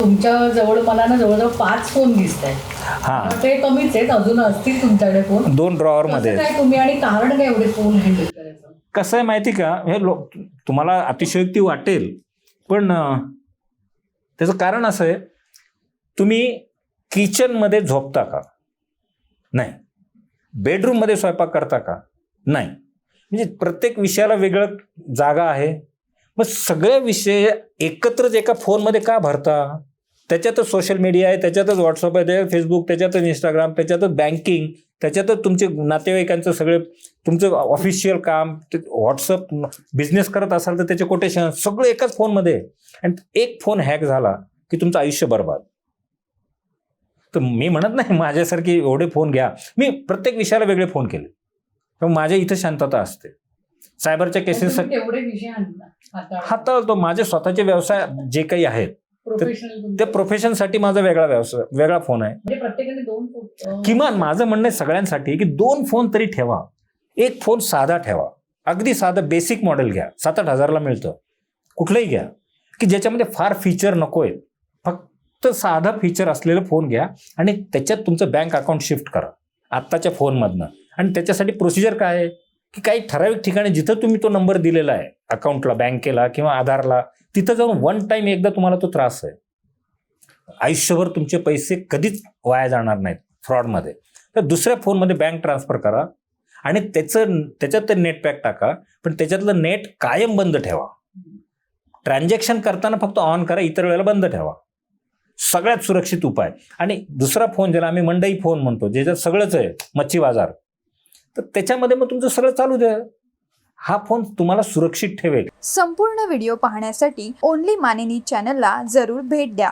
तुमच्या जवळ मला ना जवळजवळ 5 फोन दिसत हा. आहेत. ते कमीच आहेत, अजून असतील तुमच्याकडे फोन. 2 ड्रॉवर मध्ये कसं काय तुम्ही आणि कारण काय एवढे फोन हँडल करायचं? कसं आहे माहिती का, हे तुम्हाला अतिशयोक्ती वाटेल, पण त्याचं कारण असं आहे, तुम्ही किचनमध्ये झोपता का? नाही. बेडरूममध्ये स्वयंपाक करता का? नाही. म्हणजे प्रत्येक विषयाला वेगळं जागा आहे. मग सगळे विषय एकत्रच एका फोनमध्ये का भरता? त्याच्यातच सोशल मीडिया आहे, त्याच्यातच व्हॉट्सअप आहे, त्याच्यात फेसबुक, त्याच्यातच इंस्टाग्राम, त्याच्यातच बँकिंग, त्याच्यातच तुमचे नातेवाईकांचं सगळे तुमचं ऑफिशियल काम, व्हॉट्सअप, बिझनेस करत असाल तर त्याचे कोटेशन सगळं एकाच फोनमध्ये. आणि एक फोन हॅक झाला की तुमचं आयुष्य बरबाद. तर मी म्हणत नाही माझ्यासारखे एवढे फोन घ्या. मी प्रत्येक विषयाला वेगळे फोन केले, पण माझ्या इथं शांतता असते. सायबरच्या केसेससाठी एवढे विषय हाताळतो. माझे स्वतःचे व्यवसाय जे काही आहेत प्रोफेशनल, ते प्रोफेशनसाठी माझा वेगळा व्यवसाय, वेगळा फोन आहे. म्हणजे प्रत्येकाने 2 फोन. किमान माझं म्हणणं आहे सगळ्यांसाठी की 2 फोन तरी ठेवा. एक फोन साधा ठेवा, अगदी साधा बेसिक मॉडेल घ्या, 7-8 हजारला मिळतं. कुठलंही घ्या की ज्याच्यामध्ये फार फीचर नको आहेत, फक्त साधा फीचर असलेलं फोन घ्या आणि त्याच्यात तुमचं बँक अकाउंट शिफ्ट करा आत्ताच्या फोनमधनं. आणि त्याच्यासाठी प्रोसिजर काय आहे की काही ठराविक ठिकाणी जिथं तुम्ही तो नंबर दिलेला आहे अकाउंटला, बँकेला किंवा आधारला, तिथं जाऊन 1 टाइम एकदा तुम्हाला तो त्रास आहे. आयुष्यभर तुमचे पैसे कधीच वाया जाणार नाहीत फ्रॉडमध्ये. तर दुसऱ्या फोनमध्ये बँक ट्रान्सफर करा आणि त्याच्यात ते नेट पॅक टाका, पण त्याच्यातलं नेट कायम बंद ठेवा. ट्रान्झॅक्शन करताना फक्त ऑन करा, इतर वेळेला बंद ठेवा. सगळ्यात सुरक्षित उपाय. आणि दुसरा फोन ज्याला आम्ही मंडई फोन म्हणतो, ज्याच्यात सगळंच आहे, मच्छी बाजार, तर त्याच्यामध्ये मग तुमचं सगळं चालू द्या. हा फोन तुम्हाला सुरक्षित ठेवेल. संपूर्ण व्हिडिओ पाहण्यासाठी ओनली मानिनी चॅनलला जरूर भेट द्या.